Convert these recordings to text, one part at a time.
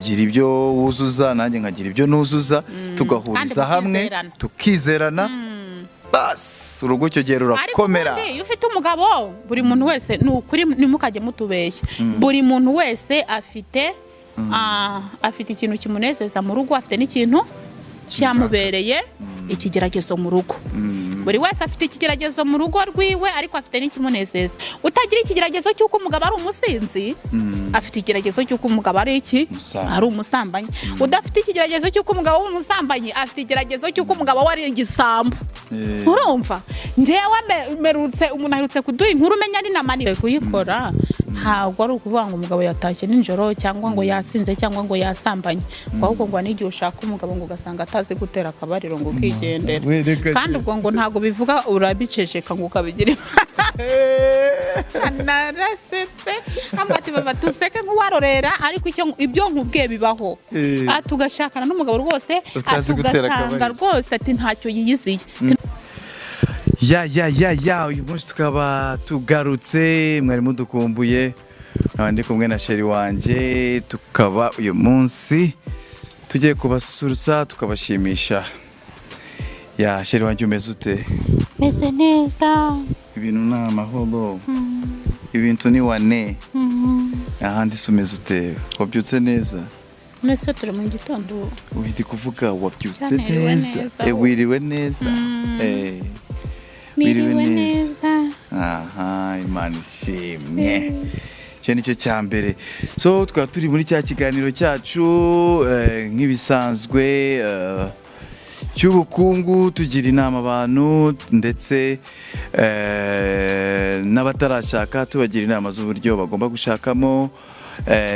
gira ibyo wuzuza nanjye nkagira ibyo nuzuza tugahuriza hamwe tukizerana bas urugo icyo gihe rurakomera. Iyo ufite umugabo buri muntu wese ni ukuri nimukajye mutubeshya buri muntu wese afite ikintu kimunezeza mu rugo, afite n'ikintu cyamubereye ikigeragezo mu rugo. Buri wese afite ikigeragezo mu rugo rwiwe ariko afite n'ikimunezeza. Utagira ikigeragezo cy'uko umugabo ari umusinzi afite ikigeragezo cy'uko umugabo ari iki ari umusambanyi. Udafite ikigeragezo cy'uko umugabo ari umusambanyi afite ikigeragezo cy'uko umugabo ari igisambo. Urumva njyewe merutse umuntu aherutse kuduha inkuru umenya ari namaniwe kuyikora. Ntabwo ari ukuvuga ngo umugabo yatashye nijoro cyangwa ngo yasinze cyangwa ngo yasambanye, ahubwo ngo n'igihe ushaka umugabo ngo ugasanga atazi gutera akabariro ngo ukigendera, kandi ubwo ngo ntabwo bivuga urabiceceka ngo ukabigira narasetse ati baba tuseke nk'uwarorera ariko ibyo nkubwiye bibaho. Tugashakana n'umugabo rwose tugasanga rwose ati ntacyo yiyiziye. uyu munsi tukaba tugarutse, mwari mudukumbuye, ndi kumwe na sheri wanjye, tukaba uyu munsi tugiye kubasusurutsa tukabashimisha. Sheri wanjye umeze ute? Meze neza. Ibintu ni amahoro, ibintu ni wane. Ahandi se umeze ute? Wabyutse neza? Nese turi mu gitondo. Uhita kuvuga wabyutse neza? Wiriwe neza? Miriwe neza. Imana ishimwe. Cyo nicyo cya mbere. So twaba turi muri cya kiganiro cyacu nk'ibisanzwe cy'ubukungu, tugira inama abantu ndetse n'abatarashaka tubagira inama z'uburyo bagomba gushakamo,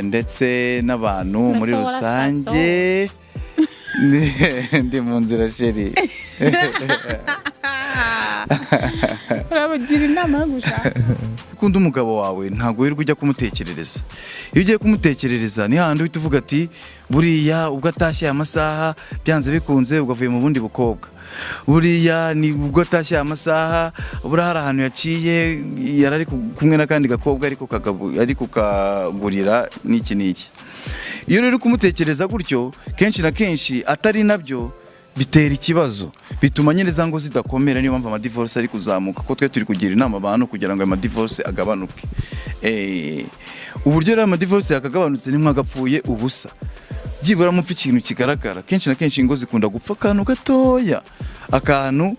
ndetse n'abantu muri rusange. Ndi mu nzira sheri. Urabagira inama yo gushaka. Ukunda umugabo wawe ntabwo wirirwa ujya kumutekerereza. Iyo ugiye kumutekerereza ni handi uhita uvuga ati buriya ubwo atashye amasaha byanze bikunze ugavuye mu bundi bukobwa. Buriya ni ubwo atashye amasaha buriya hari ahantu yaciye yarari kumwe n'akandi gakobwa ariko kagurira n'iki n'iki. Iyo rero kumutekereza gutyo kenshi na kenshi atari nabyo bitera ikibazo, bituma nyine za ngo zidakomera. Niyo mpamvu amadivorce ari kuzamuka, ko twe turi kugira inama abantu kugira ngo amadivorce agabanuke. Uburyo rero amadivorce yakagabanutse ni mwagapfuye ubusa, byibura mupfa ikintu kigaragara. Kenshi na kenshi ingo zikunda gupfa akantu gatoya, akantu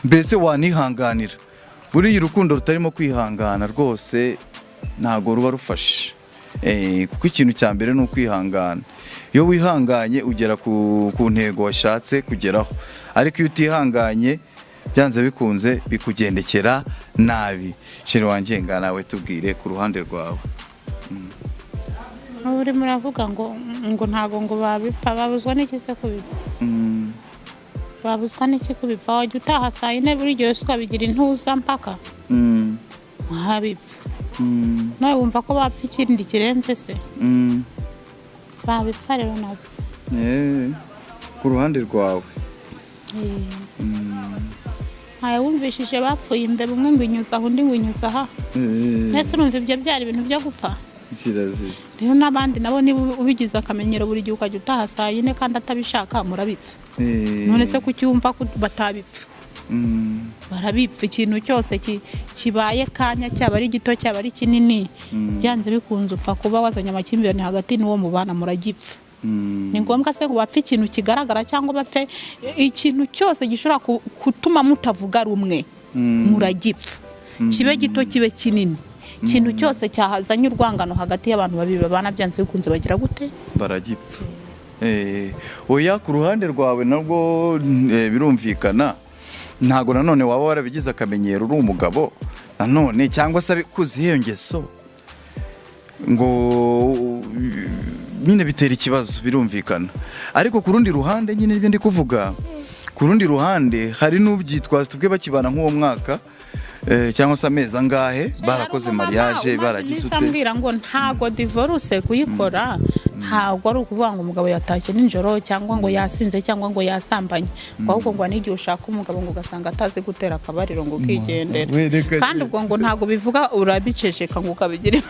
mbese wanihanganira. Buriya urukundo rutarimo kwihangana rwose ntago ruba rufashe. Kuko ikintu cya mbere ni ukwihangana. Iyo wihanganye ugera ku ntego washatse kugeraho, ariko iyo utihanganye byanze bikunze bikugendekera nabi. Sheri wanjye nawe tubwire ku ruhande rwawe. Uri muravuga ngo ntago ngo babipfa, babuzwa n'iki se kubipfa? Babuzwa n'iki kubipfa? Wajya utaha saa 4 buri gihe ukabigira intuza mpaka habipfa. Nawe wumva ko bapfa ikindi kirenze se? Babipfa rero nabyo. Ku ruhande rwawe. Wumvishije bapfuye imbere umwe ngo inyuza undi ngo inyuza aha. Nese urumva ibyo byari ibintu byo gupfa? Zirazi. Rero n'abandi nabo niba ubigize akamenyero buri gihe ukajya utaha saa 4 kandi atabishaka murabipfa. None se kucyumva ko batabipfa? Barabipfa. Ikintu cyose kibaye kanya, cyaba ari gito cyaba ari kinini, byanze bikunze upfa kuba wazanye amakimbirane hagati n'uwo mubana muragipfa. Ni ngombwa se ngo bapfe ikintu kigaragara cyangwa bapfe ikintu cyose gishobora gutuma mutavuga rumwe, muragipfa. Kibe gito kibe kinini, ikintu cyose cyahazanye urwangano hagati y'abantu babiri babana byanze bikunze bagira gute? Baragipfa. Oya ku ruhande rwawe nabwo birumvikana. Ntago nanone waba warabigize akamenyero uri umugabo nanone, cyangwa se abikuze iyo ngeso ngo nyine bitera ikibazo, birumvikana. Ariko ku rundi ruhande nyine ibyo ndi kuvuga, ku rundi ruhande hari n'ubyitwaza tuvuge bakibana nk'uwo mwaka cyangwa se amezi angahe barakoze mariage baragize ute ambwira ngo ntago divorce kuyikora ntago ari ukuvuga ngo umugabo yatashye nijoro cyangwa ngo yasinze cyangwa ngo yasambanye ahubwo ngo n'igihe ushaka umugabo ngo ugasanga atazi gutera akabariro ngo ukigendera kandi ubwo ngo ntago bivuga urabiceceka ngo ukabigira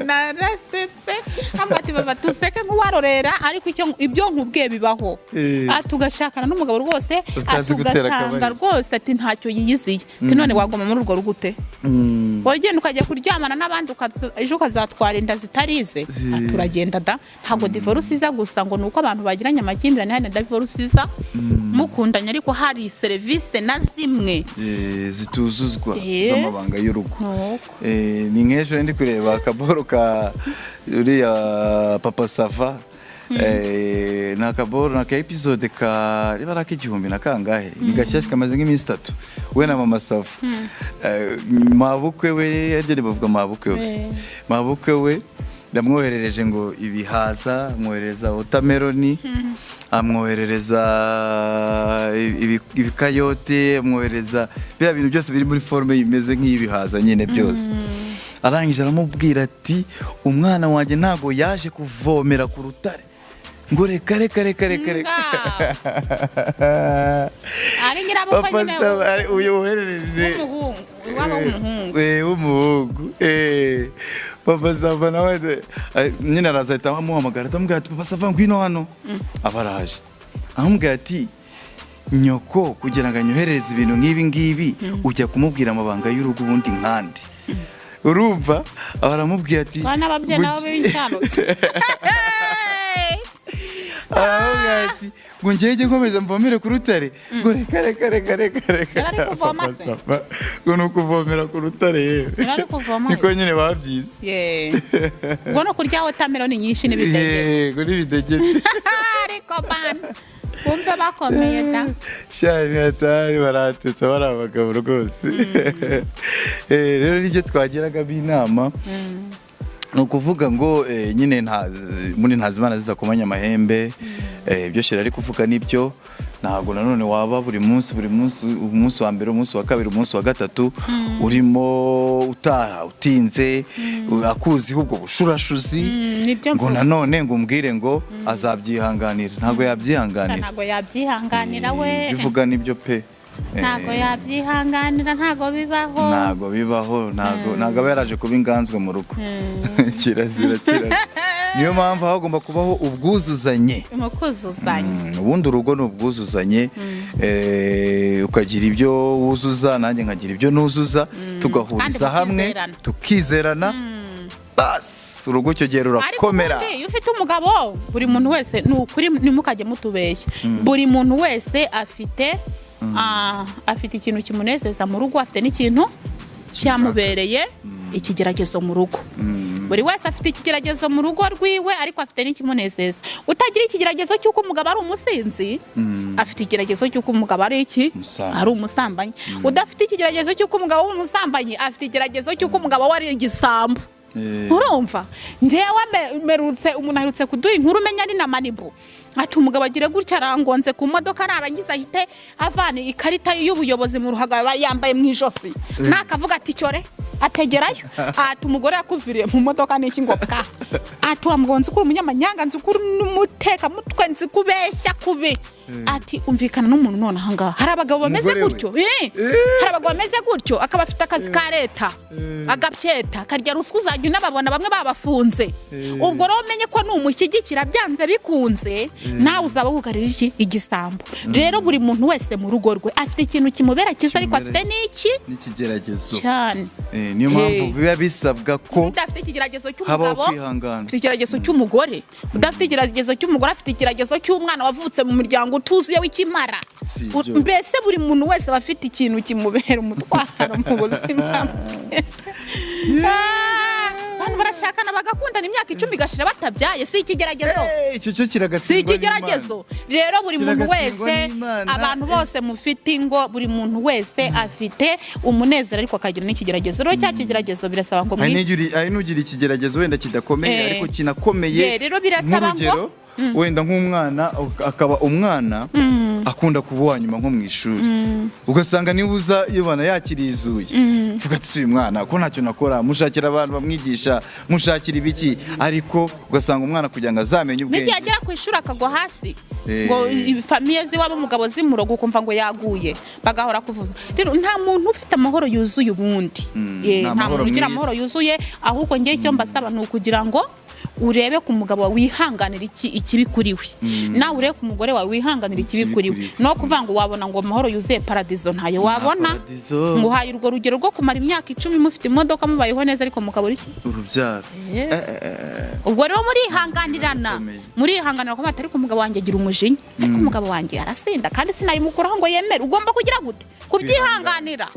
narasetse amati baba tuseke nk'uwarorera ariko ibyo nkubwiye bibaho atugashakana n'umugabo rwose atugasanga rwose ati ntacyo yiyiziye none wagoma muri urwo rugute wagenda ukajya kuryamana n'abandi ejo ukazatwara inda zitarize turagenda da ntago divorce iza gusa ngo nuko abantu bagiranye amakimbirane hari divorce iza mukundanye ariko hari service na zimwe zituzuzwa z'amabanga y'urugo ni nk'ejo ndi kureba akaboro ka uriya Papa Sava na akaboro na ka episode ka ribara k'igihumbi na kangahe igashyashya kamaze nk'iminsi 3 we na Mama Sava mabukwe we yagere bavuga mabukwe we ndamwoherereje ngo ibihaza amwohereza watermelon amwoherereza ibikayote amwohereza bya bintu byose biri muri forme imeze nk'ibihaza nyine byose arangije aramubwira ati umwana wanjye ntago yaje kuvomera ku rutare ngo reka ari nyirabukwe nyine uyoherereje w'umuhungu Papa Sava nawe nyine arazahita amuhamagara atamubwira ati Papa Sava ngwino hano abaraje amubwira ati nyoko kugira ngo anyoherereze ibintu nk'ibi ngibi ujya kumubwira amabanga y'urugo ubundi nkandi urumva abaramubwira ati bana ababye nabo b'incyarutse ati ngo ngege nkomeza mvomere ku rutare ngo reka ngo nukuvomera ku rutare yewe niko nyine babyize ngo no kurya watermelon nyinshi n'ibidegede ngo n'ibidegede ariko bana kumva bakomeye da cyane atari baratetsa bari abagabo rwose rero nibyo twagiraga b'inama nukuvuga ngo nyine muri ntazimana zidakomanya amahembe ibyo shira ari kuvuga nibyo ntago nanone waba buri munsi umunsi wa mbere umunsi wa kabiri umunsi wa gatatu urimo utaha utinze akuziho ubwo bushurashuzi ngo nanone ngo umbwire ngo azabyihanganira ntago yabyihanganira we bivuga nibyo pe ntago yabyihanganira ntago bibaho ntago yaraje kuba inganzwe mu rugo kirazira niyo mpamvu hagomba kubaho ubwuzuzanye ubundi urugo ni ubwuzuzanye ukagira ibyo wuzuza nanjye nkagira ibyo nuzuza tugahuriza hamwe tukizerana bas urugo cyo gihe rurakomera iyo ufite umugabo buri muntu wese ni ukuri nimukajye mutubeshya buri muntu wese afite ikintu kimunezeza mu rugo afite n'ikintu cyamubereye ikigeragezo mu rugo buri wese afite ikigeragezo mu rugo rwiwe ariko afite n'ikimunezeza utagira ikigeragezo cy'uko umugabo ari umusinzi afite ikigeragezo cy'uko umugabo ari umusambanyi udafite ikigeragezo cy'uko umugabo ari umusambanyi afite ikigeragezo cy'uko umugabo ari igisambo urumva njyewe umuntu aherutse kuduha inkuru umenya ari na Manibu ati umugabo agire gutya arangonze ku modoka ararangiza ahite avana ikarita y'ubuyobozi mu ruhaga yambaye mu ijosi nakavuga ati cyore ategerayo ati umugore yakuviriye mu modoka n'iki ngo bwa ati wamugonze kuri umunyamanyanga nzi kuri n'umuteka mutwe nzi kubeshya kubi ati umvikana n'umuntu none ahangaha hari abagabo bameze gutyo hari abagabo bameze gutyo akaba afite akazi ka leta agabyeta karya ruswa uzajya unababona bamwe babafunze ubwo rero umenye ko n'umushyigikira byanze bikunze nawe uzaba wugarira iki igisambo rero buri muntu wese mu rugo rwe afite ikintu kimubera cyiza ariko afite n'ikigeragezo cyane niyo mpamvu biba bisabwa ko udafite ikigeragezo cy'umugabo afite ikigeragezo cy'umugore udafite ikigeragezo cy'umugore afite ikigeragezo cy'umwana wavutse mu muryango utuzuye w'ikimara mbese buri muntu wese aba afite ikintu kimubera umutwaro mu buzima abantu barashakana bagakundana imyaka 10 igashira batabyaye si ikigeragezo icyo kiragatsindwa si ikigeragezo rero buri muntu wese abantu bose mufite ingo buri muntu wese afite umunezero ariko akagira n'ikigeragezo rero cya kigeragezo birasaba ngo ari nugira ikigeragezo wenda kidakomeye ariko kinakomeye rero birasaba ngo wenda nk'umwana akaba umwana akunda kuba uwa nyuma nko mu ishuri ugasanga niba uza yibona yakirizuye uvuga ati uyu mwana ko ntacyo nakora mushakira abantu bamwigisha mushakira ibiki ariko ugasanga umwana kugira ngo azamenye ubwenge n'igihe agera ku ishuri akagwa hasi ngo famiye ziwabo umugabo zimuroga ukumva ngo yaguye bagahora kuvuza rero nta muntu ufite amahoro yuzuye ubundi nta muntu ugira amahoro yuzuye ahubwo ngiye icyo mbasaba ni ukugira ngo urebe ku mugabo wawe wihanganira ikibi kuri we nawe urebe ku mugore wawe wihanganira ikibi kuri we no kuvuga ngo wabona ngo amahoro yuzuye paradizo ntayo wabona ngo uhaye urwo rugero rwo kumara imyaka 10 mufite imodoka mubayeho neza ariko mukabura iki urubyaro ubwo rero murihanganira ko batari ku mugabo wanjye agira umujinya ariko umugabo wanjye arasinda kandi sinayimukuraho ngo yemere ugomba kugira gute kubyihanganira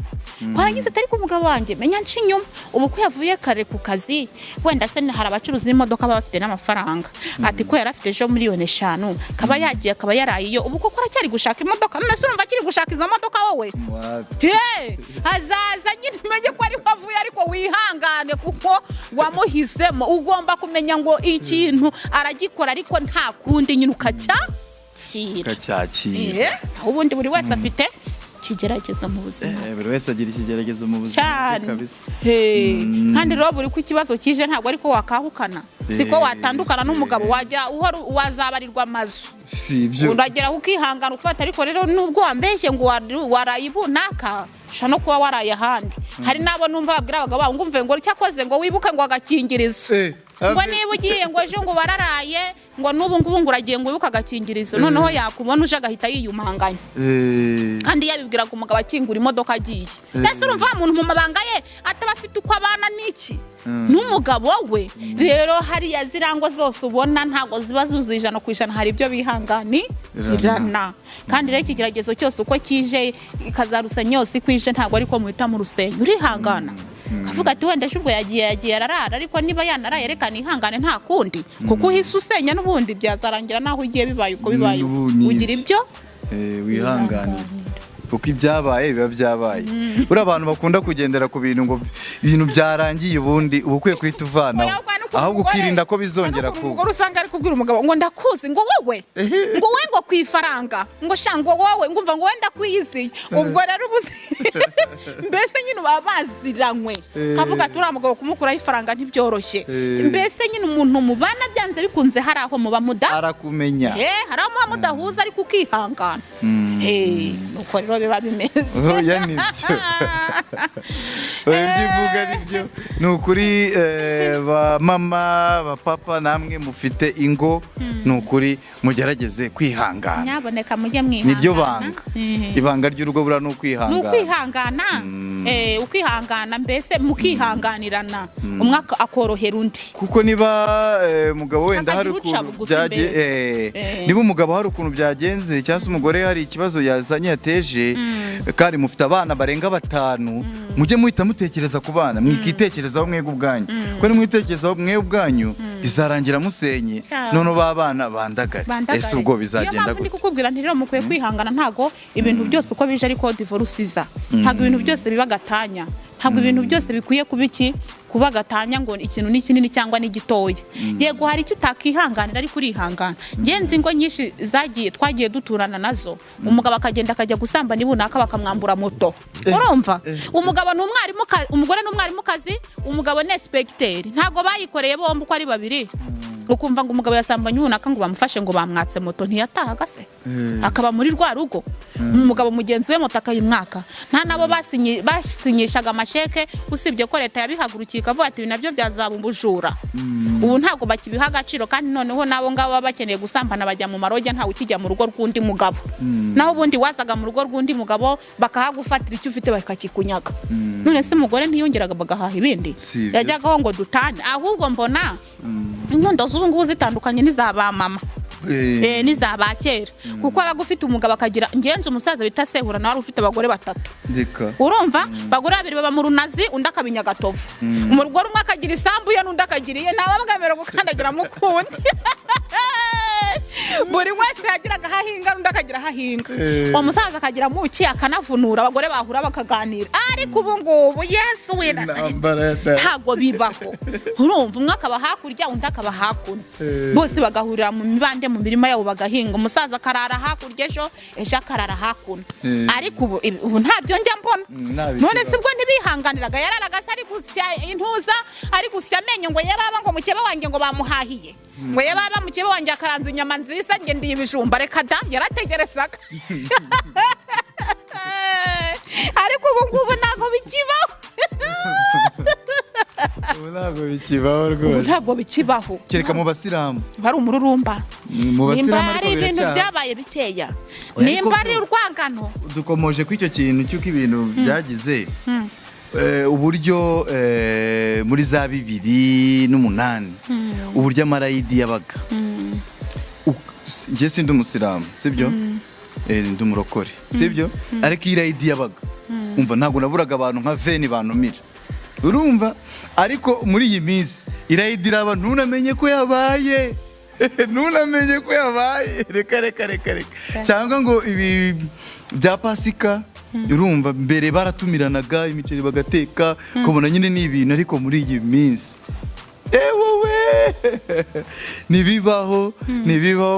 warangiza atari ku mugabo wanjye menya nshinyuma ubu ko yavuye kare ku kazi wenda se hari abacuruzi b'imodoka baba bafite n'amafaranga ati ko yarafite ejo miliyoni 5 kaba yagiye akaba yarayiyo ubu koko aracyari gushaka imodoka none se urumva akiri gushaka izo modoka wowe azaza nyine menye ko ari wavuye ariko wihangane kuko wamuhisemo ugomba kumenya ngo ikintu aragikora ariko nta kundi nyine ukacyakira ubundi buri wese afite kigerageza mu buzima buri wese agira ikigeragezo mu buzima kabisa kandi rero buri ku kibazo kije ntabwo ariko wakahukana siko watandukana n'umugabo wajya wazabarirwa amazu uragera ukihangana ufata ariko rero nubwo wambeshye ngo warayibunaka shano kuba waraye ahandi hari nabo numva babwira abagabo babo ngumve ngo cyakoze ngo wibuke ngo agakingirizo ngo niba ugiye ngo ejo ngo bararaye ngo nubu ngubu ngo uragiye ngo wibuke agakingirizo noneho yakubona uje agahita yiyumanganya kandi yabibwira ku mugabo akingura imodoka agiye ese urumva umuntu mu mabanga ye ataba afite uko abana n'iki n'umugabo we rero hariya zirango zose ubona ntago ziba zuzuye 100% hari ibyo bihanganirana kandi rero ikigeragezo cyose uko kije ikazarusanya yose kwije ntago ariko muhita mu rusenyo urihangana kavuga ati wenda shubwo yagiye ararara ariko niba yanaraye reka nihangane nta kundi kuko uhise usenya n'ubundi byazarangira naho ugiye bibaye uko bibaye ugira ibyo wihangane kuko ibyabaye biba byabaye uri abantu bakunda kugendera ku bintu ngo ibintu byarangiye ubundi ubukwiye kwita uvanaho ahubwo ukirinda ko bizongera kuba umugore usanga ari kubwira umugabo ngo ndakuzi ngo wowe ngo kwifaranga ngo shango wowe ngumva ngo wenda kwiyiziye ubwo rero mbese nyine babaziranywe kavuga ati uriya mugabo kumukuraho ifaranga ntibyoroshye mbese nyine umuntu mubana byanze bikunze hari aho muba arakumenya hari aho muba mudahuza ariko ukihangana uko rero biba bimeze ibyivuga nibyo ni ukuri ba mama ba papa namwe mufite ingo ni ukuri mugerageze kwihangana nyaboneka mujye mwihangana niryo banga ibanga ry'urugo bura no kwihangana ukihangana mbese mukihanganirana umwe akorohera undi kuko niba umugabo wenda hari ukuntu niba umugabo hari ukuntu byagenze cyangwa se umugore hari ikibazo yazanye yateje kandi mufite abana barenga 5 mujye muhita mutekereza ku bana mwikitekerezaho mwego ubwanyu ko ni mwitekerezaho mwego ubwanyu izarangira musenye none babana bandagare ese ubwo bizagenda gute kukubwira nti rero mukwiye kwihangana ntago ibintu byose uko bije ariko divorce iza ntago ibintu byose biba gatanya ntago ibintu byose bikwiye kubiki kuba gatanya ngo ikintu ni kinini cyangwa ni gitoya yego hari icyo utakihanganira ariko urihangana ngenzi ngo nyinshi twagiye duturana nazo umugabo akagenda akajya gusamba nibunaka bakamwambura moto urumva umugabo n'umwarimu umugore n'umwarimu kazi umugabo ni inspector ntago bayikoreye bombi uko ari babiri ukumva ngo umugabo yasambanye ubunaka ngo bamufashe ngo bamwatse moto ntiyatahaga se akaba muri rwa rugo umugabo mugenzi we moto akayimwaka nta nabo basinyishaga amasheke usibye ko leta yabihagurukiye ikavuga ati nabyo byazaba umbujura ubu ntago bakibiha agaciro kandi noneho nabo ngabo bakeneye gusambana bajya mu maroge ntawe ukijya mu rugo rw'undi mugabo naho ubundi wazaga mu rugo rw'undi mugabo bakahagufatira icyo ufite bakakikunyaga none se umugore ntiyongeraga bagahaha ibindi yajyagaho ngo dutane ahubwo mbona inkondo z'ubu ngubu zitandukanye n'izaba mama n'izaba kera kuko abagufite umugabo akagira ngenzi umusaza bita Sehura nawe ufite abagore 3 urumva bagore 2 baba mu runazi undi akabinya gatovu umugore umwe akagira isambu ye n'undi akagiriye ntabamwemerera gukandagira mukundi buri wese yagiraga hahinga undi akagira hahinga uwo musaza akagira muki akanavunura abagore bahura bakaganira ariko ubu ngubu Yesu wirasa ntago bibaho urumva umwe akaba hakurya undi akaba hakuno bose bagahurira mu mibande mu mirima yabo bagahinga umusaza karara hakurya ejo akarara hakuno ariko ubu ntabyo njya mbona none sibwo ntibihanganiraga yararaga ari gusya intuza ari gusya amenyo ngo yababa ngo mukebe wanjye ngo bamuhahiye ngo yababa mukebe wanjye akaranza inyama nziza nge ndiye ibijumba reka da yarategerezaga ariko ubu ngubu ntago bikibaho ntago bikibaho kereka mu basilamu bari umururumba nimba ari ibintu byabaye bikeya nimba ari urwangano dukomoje ku icyo kintu cy'uko ibintu byagize uburyo muri za 2008 uburyo amarayidi yabaga njye sindi umusilamu sibyo ndi umurokore sibyo ariko irayidi yabaga umva ntabwo naburaga abantu nka veni bantumira urumva ariko muri iyi minsi irayidi iraba ntunamenye ko yabaye ntunamenye ko yabaye reka cyangwa ngo ibi bya pasika urumva mbere baratumiranaga imiceri bagateka kubona nyine ni ibintu ariko muri iyi minsi wowe nibibaho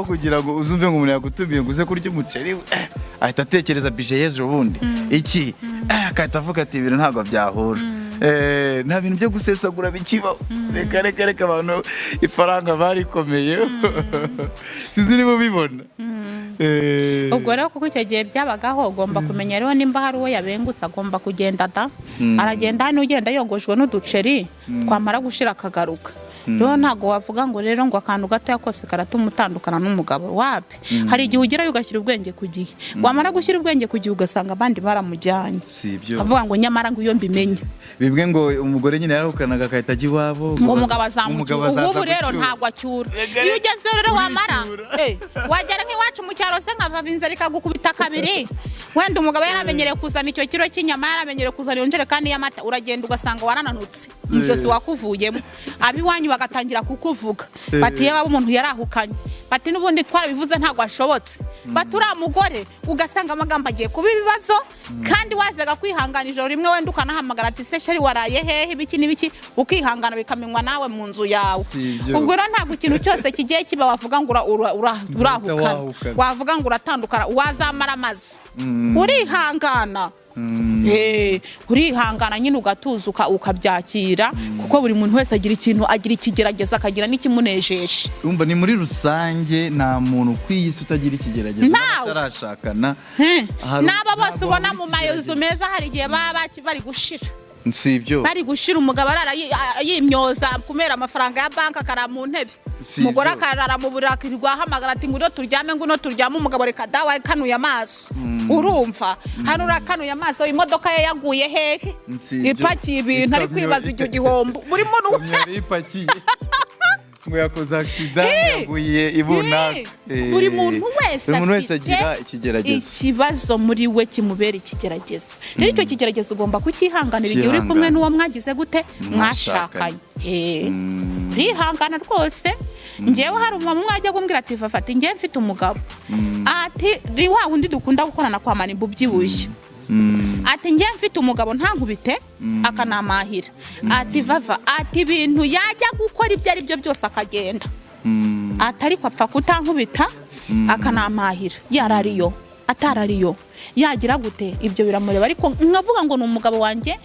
kugira ngo uzumve ngo umuntu yagutumiye ngo uze kurya umuceri ahita atekereza bije y'ejo bundi iki akahita avuga ati ibintu ntabwo byahura nta bintu byo gusesagura bikibaho reka abantu ifaranga barikomeye sinzi niba ubibona ubwo rero kuko icyo gihe byabagaho ugomba kumenya rero nimba hari uwo yabengutse agomba kugenda aragenda hano ugenda yogojwe n'uduceri twamara gushira akagaruka rero ntago wavuga ngo rero ngo akantu gato yakose karatuma utandukana n'umugabo wapi hari igihe ugerayo ugashyira ubwenge ku gihe wamara gushyira ubwenge ku gihe ugasanga abandi baramujyanye avuga ngo nyamara ngo iyo mbimenye bibwe ngo umugore nyine yarahukanaga akahita ajya iwabo ngo umugabo azamucyura ubu rero ntabwo acyura iyo ugeze rero wamara wagera nk'iwacu mu cyaro se nkava inzara ikagukubita kabiri wenda umugabo yaramenyereye kuzana icyo kiro cy'inyama yaramenyereye kuzana iyo njerekani y'amata uragenda ugasanga warananutse umujosi wakuvuyemo abiwanyu bagatangira kukuvuga bati yewe umuntu yarahukanye bati n'ubundi twarabivuze ntabwo ashobotse bati uriya mugore ugasanga amagambo agiye kuba ibibazo kandi wazaga kwihangana ijoro rimwe wenda ukanahamagara ati se sheri waraye hehe ibiki n'ibiki ukihangana bikamenywa nawe mu nzu yawe ubwo rero ntabwo ikintu cyose kigiye kiba wavuga ngo urahukana wavuga ngo uratandukana wazamara amazu urihangana urihangana nyine ugatuza ukabyakira kuko buri muntu wese agira ikintu agira ikigerageza akagira n'ikimunejesha umva ni muri rusange nta muntu kwiyisi utagira ikigerageza atarashakana n'aba bose ubona mu mayozo meza hari igihe baba bari gushira sibyo bari gushira umugabo arara yimyoza kumera amafaranga ya banka akara mu ntebe umugore akarara mu burakirirwa ahamagara ati ngo turyame ngo turyame umugabo reka dawa kanuye amaso urumva hano urakanuye amaso imodoka ye yaguye hehe ipakiye ibintu ari kwibaza icyo gihombo buri muntu ipakiye ngo yakoze accident yaguye ibunaka buri muntu wese agira ikigeragezo ikibazo muri we kimubera ikigeragezo rero icyo kigeragezo ugomba kukihanganira igihe uri kumwe n'uwo mwagize gute mwashakanye rihangana rwose ngewe hari umwe mwajya kumbwira ati fafati ngewe mfite umugabo ati wa wundi dukunda gukorana kwa manimbu byibushye ati ngewe mfite umugabo ntankubite akanamahira ati vava ati ibintu yajya gukora ibyo ari byo byose akagenda atari kwapfa kutankubita akanamahira yarariyo atarariyo yagira gute ibyo biramureba ariko nkavuga ngo n'umugabo wanjye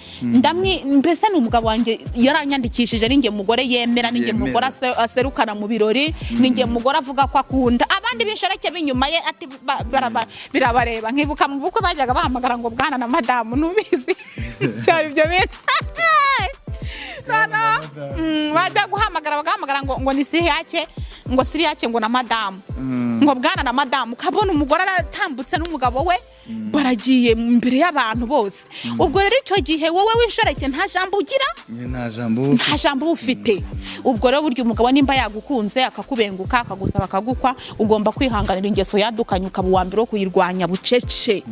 mbese n'umugabo wanjye yaranyandikishije ninjye mugore yemera ninjye mugore aserukana mu birori ninjye mugore avuga ko akunda abandi b'inshoreke b'inyuma ye ati birabareba nkibuka mu bukwe bajyaga bahamagara ngo bwana na madamu nubizi cyari ibyo bintu bajya guhamagara bagahamagara ngo ni siriyake ngo siriyake ngo na madamu ngo bwana na madamu ukabona umugore aratambutse n'umugabo we baragiye imbere y'abantu bose ubwo rero icyo gihe wowe w'inshoreke nta jambo ugira nta jambo ufite ubwo rero burya umugabo nimba yagukunze akakubenguka akagusaba akagukwa ugomba kwihanganira ingeso yadukanye ukaba uwa mbere wo kuyirwanya bucece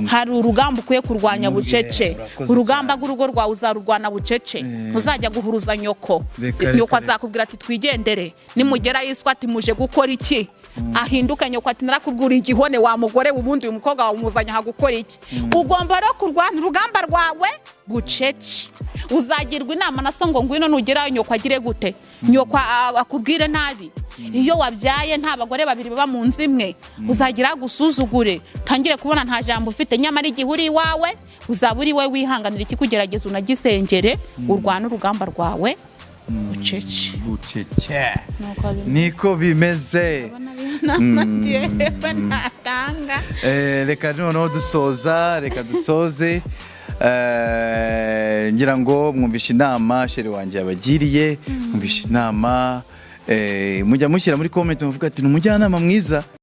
hari urugamba ukwiye kurwanya bucece urugamba rw'urugo rwawe uzarurwana bucece ntuzajya guhuruza nyoko azakubwira ati twigendere nimugera yiswa ati muje gukora iki ahinduke nyoko ati narakubwira igihone wa mugore ubundi uyu mukobwa wamuzanye hagukora iki ugomba rero kurwana urugamba rwawe bucece uzagirwa inama na so ngo ngwino nugerayo nyoko agire gute nyoko akubwire nabi iyo wabyaye nta bagore babiri baba mu nzu imwe uzagira gusuzugure tangire kubona nta jambo ufite nyamara igihe uri iwawe uzaba uri we wihanganira ikikugerageza unagisengere urwana urugamba rwawe bucece niko bimeze. Reka noneho reka dusoze ngira ngo mwumvishe inama sheri wanjye yabagiriye, mwumvishe inama mujya mushyira muri comment muvuga ati ni umujyanama mwiza.